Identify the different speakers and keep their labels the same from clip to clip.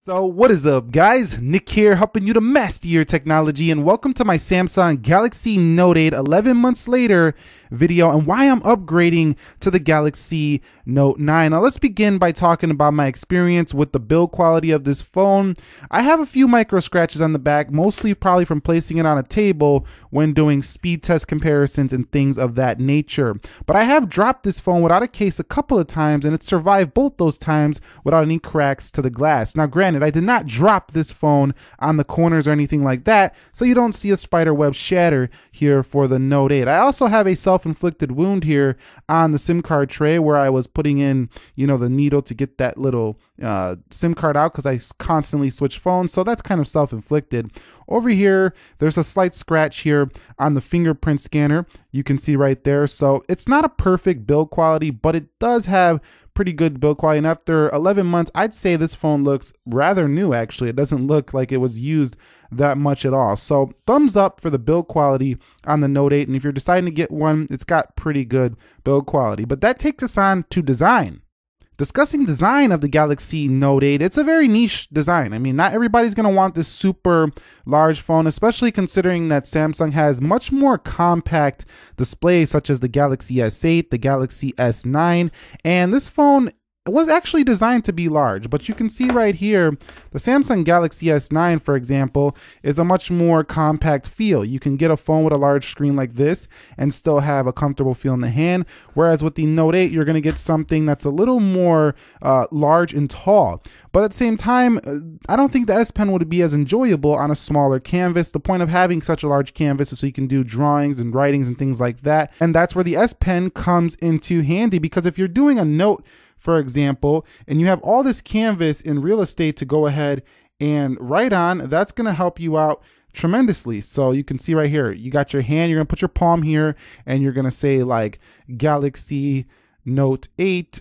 Speaker 1: So what is up, guys? Nick here, helping you to master your technology, and welcome to my Samsung Galaxy Note 8 11 months later video and why I'm upgrading to the Galaxy Note 9. Now let's begin by talking about my experience with the build quality of this phone. I have a few micro scratches on the back, mostly probably from placing it on a table when doing speed test comparisons and things of that nature. But I have dropped this phone without a case a couple of times, and it survived both those times without any cracks to the glass. Now granted, I did not drop this phone on the corners or anything like that, so you don't see a spider web shatter here for the Note 8. I also have a self-inflicted wound here on the SIM card tray where I was putting in, the needle to get that little SIM card out because I constantly switch phones, so that's kind of self-inflicted. Over here, there's a slight scratch here on the fingerprint scanner. You can see right there. So it's not a perfect build quality, but it does have pretty good build quality. And after 11 months, I'd say this phone looks rather new, actually. It doesn't look like it was used that much at all. So thumbs up for the build quality on the Note 8. And if you're deciding to get one, it's got pretty good build quality. But that takes us on to design. Discussing design of the Galaxy Note 8, it's a very niche design. I mean, not everybody's going to want this super large phone, especially considering that Samsung has much more compact displays such as the Galaxy S8, the Galaxy S9, and this phone was actually designed to be large, but you can see right here, the Samsung Galaxy S9, for example, is a much more compact feel. You can get a phone with a large screen like this and still have a comfortable feel in the hand, whereas with the Note 8, you're going to get something that's a little more large and tall. But at the same time, I don't think the S Pen would be as enjoyable on a smaller canvas. The point of having such a large canvas is so you can do drawings and writings and things like that, and that's where the S Pen comes into handy, because if you're doing a note, for example, and you have all this canvas in real estate to go ahead and write on, that's going to help you out tremendously. So you can see right here, you got your hand, you're going to put your palm here, and you're going to say like Galaxy Note 8.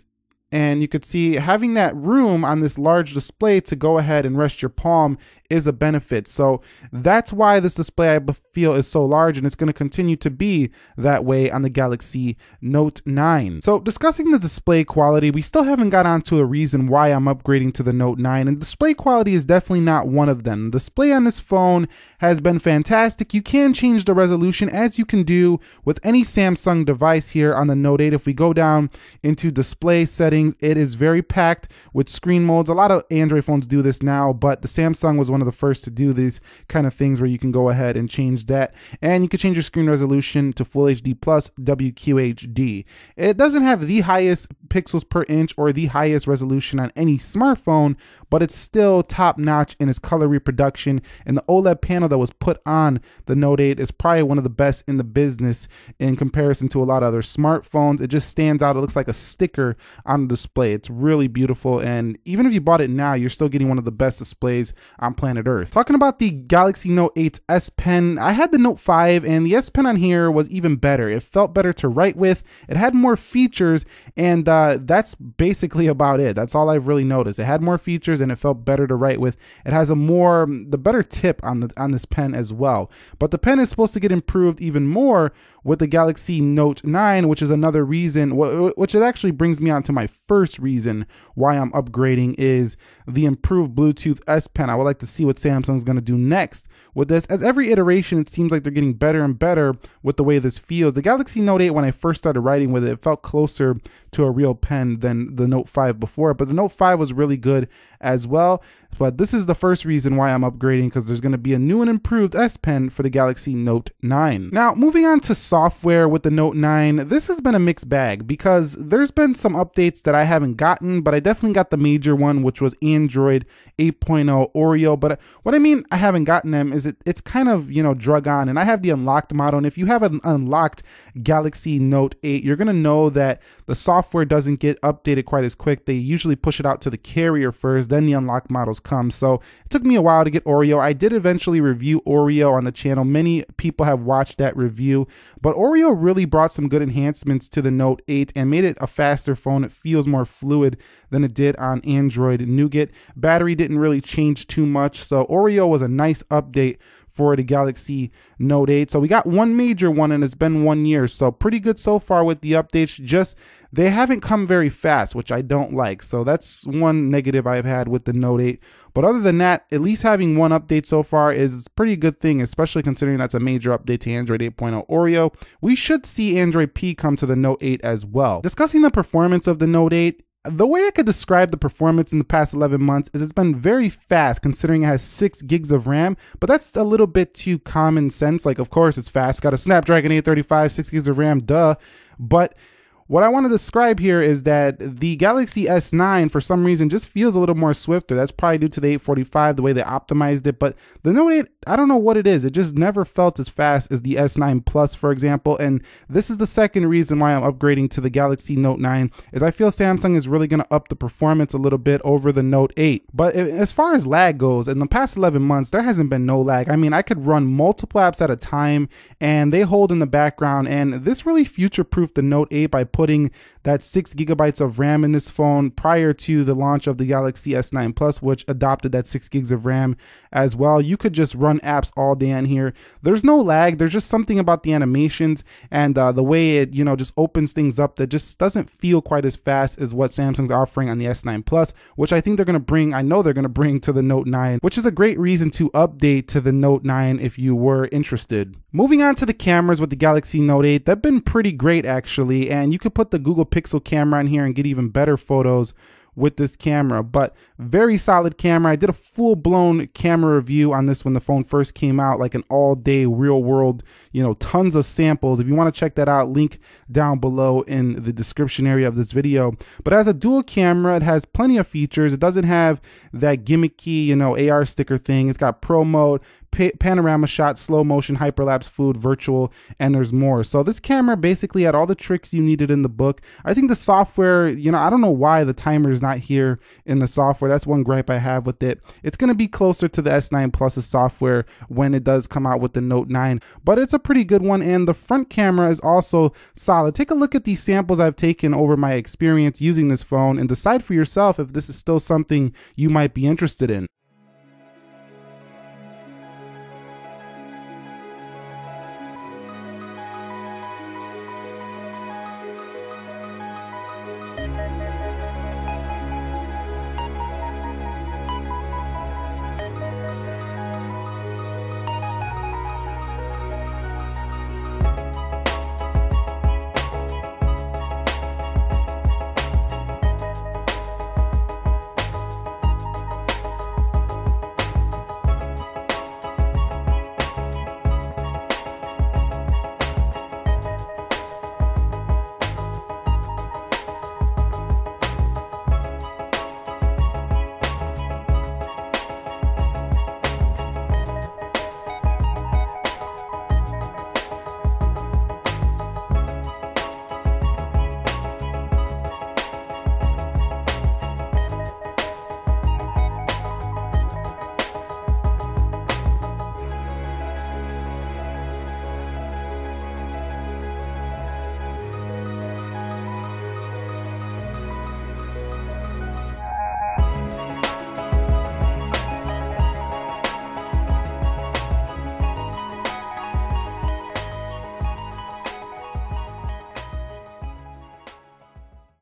Speaker 1: And you could see having that room on this large display to go ahead and rest your palm is a benefit. So that's why this display, I feel, is so large, and it's going to continue to be that way on the Galaxy Note 9. So discussing the display quality, we still haven't got onto a reason why I'm upgrading to the Note 9, and display quality is definitely not one of them. The display on this phone has been fantastic. You can change the resolution as you can do with any Samsung device here on the Note 8. If we go down into display settings, it is very packed with screen modes. A lot of Android phones do this now, but the Samsung was one of the first to do these kind of things where you can go ahead and change that. And you can change your screen resolution to Full HD plus WQHD. It doesn't have the highest pixels per inch or the highest resolution on any smartphone, but it's still top notch in its color reproduction. And the OLED panel that was put on the Note 8 is probably one of the best in the business in comparison to a lot of other smartphones. It just stands out. It looks like a sticker on the display. It's really beautiful, and even if you bought it now, you're still getting one of the best displays on planet Earth. Talking about the Galaxy Note 8 S Pen, I had the Note 5, and the S Pen on here was even better. It felt better to write with. It had more features, and that's basically about it. That's all I've really noticed. It had more features, and it felt better to write with. It has the better tip on this pen as well. But the pen is supposed to get improved even more with the Galaxy Note 9, which is another reason, which it actually brings me on to my first reason why I'm upgrading, is the improved Bluetooth S Pen. I would like to see what Samsung's going to do next with this. As every iteration, it seems like they're getting better and better with the way this feels. The Galaxy Note 8, when I first started writing with it, it felt closer to a real pen than the Note 5 before, but the Note 5 was really good as well. But this is the first reason why I'm upgrading, because there's going to be a new and improved S Pen for the Galaxy Note 9. Now, moving on to software with the Note 9, this has been a mixed bag because there's been some updates that I haven't gotten, but I definitely got the major one, which was Android 8.0 Oreo. But what I mean I haven't gotten them is it's kind of, drug on, and I have the unlocked model. And if you have an unlocked Galaxy Note 8, you're going to know that the software doesn't get updated quite as quick. They usually push it out to the carrier first, then the unlocked models come. So it took me a while to get Oreo. I did eventually review Oreo on the channel. Many people have watched that review, but Oreo really brought some good enhancements to the Note 8 and made it a faster phone. It feels more fluid than it did on Android Nougat. Battery didn't really change too much, so Oreo was a nice update for the Galaxy Note 8. So we got one major one, and it's been 1 year. So pretty good so far with the updates. Just they haven't come very fast, which I don't like. So that's one negative I've had with the Note 8. But other than that, at least having one update so far is a pretty good thing, especially considering that's a major update to Android 8.0 Oreo. We should see Android P come to the Note 8 as well. Discussing the performance of the Note 8, the way I could describe the performance in the past 11 months is it's been very fast considering it has 6 gigs of RAM, but that's a little bit too common sense. Like, of course it's fast, got a Snapdragon 835, 6 gigs of RAM, duh. But what I want to describe here is that the Galaxy S9 for some reason just feels a little more swifter. That's probably due to the 845, the way they optimized it. But the Note 8, I don't know what it is. It just never felt as fast as the S9 Plus, for example. And this is the second reason why I'm upgrading to the Galaxy Note 9, is I feel Samsung is really going to up the performance a little bit over the Note 8. But as far as lag goes, in the past 11 months, there hasn't been no lag. I mean, I could run multiple apps at a time and they hold in the background. And this really future-proofed the Note 8 by putting that 6 gigabytes of RAM in this phone prior to the launch of the Galaxy S9 Plus, which adopted that 6 gigs of RAM as well. You could just run apps all day on here. There's no lag. There's just something about the animations and the way it, just opens things up that just doesn't feel quite as fast as what Samsung's offering on the S9 Plus, which I think they're going to bring, I know they're going to bring to the Note 9, which is a great reason to update to the Note 9 if you were interested. Moving on to the cameras with the Galaxy Note 8, they've been pretty great actually, and you could put the Google Pixel camera on here and get even better photos with this camera. But very solid camera. I did a full-blown camera review on this when the phone first came out, like an all-day real world, tons of samples. If you want to check that out, link down below in the description area of this video. But as a dual camera, it has plenty of features. It doesn't have that gimmicky, AR sticker thing. It's got pro mode, panorama shot, slow motion, hyperlapse, food, virtual, and there's more. So this camera basically had all the tricks you needed in the book. I think the software, I don't know why the timer is not here in the software. That's one gripe I have with it. It's going to be closer to the S9 Plus's software when it does come out with the Note 9, but it's a pretty good one. And the front camera is also solid. Take a look at these samples I've taken over my experience using this phone and decide for yourself if this is still something you might be interested in.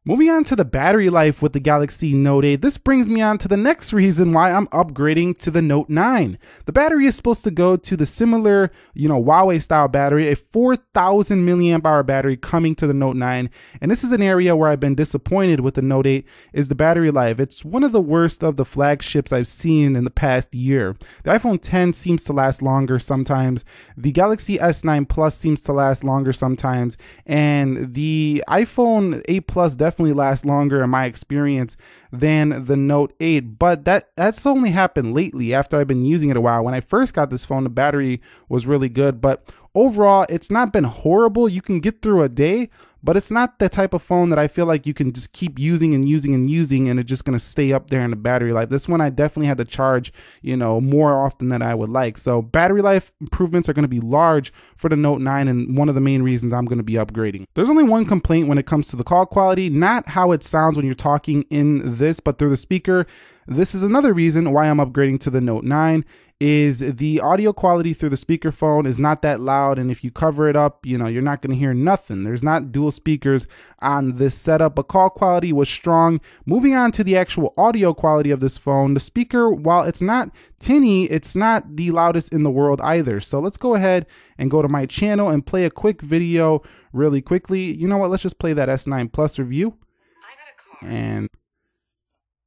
Speaker 1: Moving on to the battery life with the Galaxy Note 8, this brings me on to the next reason why I'm upgrading to the Note 9. The battery is supposed to go to the similar, Huawei style battery, a 4,000 milliamp hour battery coming to the Note 9. And this is an area where I've been disappointed with the Note 8 is the battery life. It's one of the worst of the flagships I've seen in the past year. The iPhone X seems to last longer sometimes. The Galaxy S9 Plus seems to last longer sometimes. And the iPhone 8 Plus definitely lasts longer in my experience than the Note 8, but that's only happened lately after I've been using it a while. When I first got this phone, the battery was really good, but overall it's not been horrible. You can get through a day, but it's not the type of phone that I feel like you can just keep using and using and using and it's just going to stay up there in the battery life. This one I definitely had to charge, more often than I would like. So battery life improvements are going to be large for the Note 9 and one of the main reasons I'm going to be upgrading. There's only one complaint when it comes to the call quality, not how it sounds when you're talking in this, but through the speaker. this is another reason why I'm upgrading to the Note 9. Is the audio quality through the speakerphone is not that loud, and if you cover it up, you know, you're not going to hear nothing. There's not dual speakers on this setup, but call quality was strong. Moving on to the actual audio quality of this phone, the speaker, while it's not tinny, it's not the loudest in the world either. So let's go ahead and go to my channel and play a quick video really quickly. You know what, let's just play that S9 Plus review.
Speaker 2: I got a car.
Speaker 1: And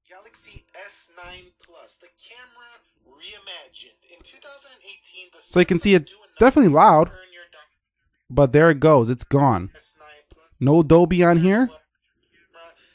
Speaker 3: Galaxy S9 Plus, the camera reimagined. In 2018,
Speaker 1: so you can see it's definitely loud, but there it goes, it's gone. No Dolby on here.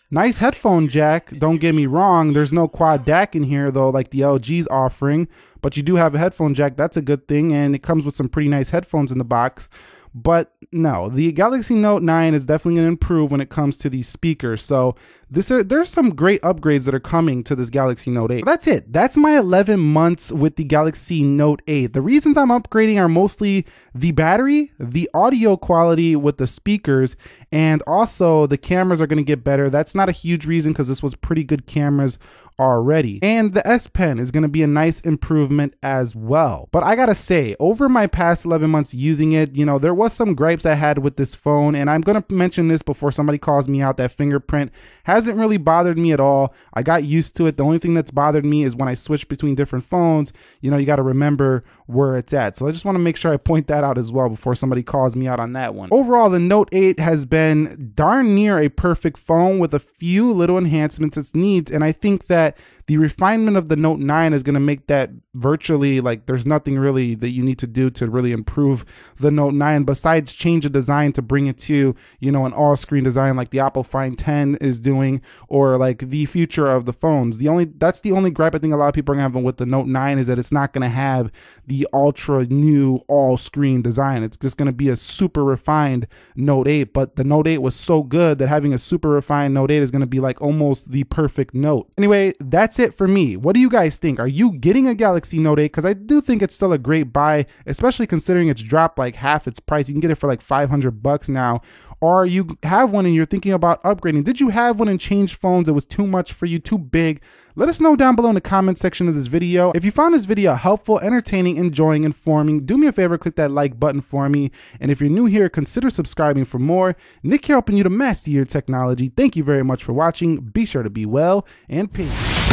Speaker 1: Nice headphone jack, don't get me wrong. There's no quad DAC in here though, like the LG's offering, but you do have a headphone jack. That's a good thing, and it comes with some pretty nice headphones in the box. But no, the Galaxy Note 9 is definitely going to improve when it comes to these speakers. So there's some great upgrades that are coming to this Galaxy Note 8. That's it. That's my 11 months with the Galaxy Note 8. The reasons I'm upgrading are mostly the battery, the audio quality with the speakers, and also the cameras are going to get better. That's not a huge reason because this was pretty good cameras already. And the S Pen is going to be a nice improvement as well. But I gotta say, over my past 11 months using it, you know, there was some gripes I had with this phone, and I'm going to mention this before somebody calls me out. That fingerprint hasn't really bothered me at all. I got used to it. The only thing that's bothered me is when I switch between different phones, you know, you got to remember where it's at. So I just want to make sure I point that out as well before somebody calls me out on that one. Overall, the Note 8 has been darn near a perfect phone with a few little enhancements it needs, and I think that the refinement of the Note 9 is going to make that virtually, like, there's nothing really that you need to do to really improve the Note 9 besides change the design to bring it to, you know, an all-screen design like the Apple Find 10 is doing, or like the future of the phones. That's the only gripe I think a lot of people are going to have with the Note 9 is that it's not going to have the ultra new all-screen design. It's just going to be a super refined Note 8, but the Note 8 was so good that having a super refined Note 8 is going to be like almost the perfect Note. Anyway, that's it for me. What do you guys think? Are you getting a Galaxy Note 8? Because I do think it's still a great buy, especially considering it's dropped like half its price. You can get it for like $500 now. Or you have one and you're thinking about upgrading. Did you have one and change phones? It was too much for you, too big? Let us know down below in the comment section of this video. If you found this video helpful, entertaining, enjoying, informing, do me a favor, click that like button for me. And if you're new here, consider subscribing for more. Nick here helping you to master your technology. Thank you very much for watching. Be sure to be well, and peace.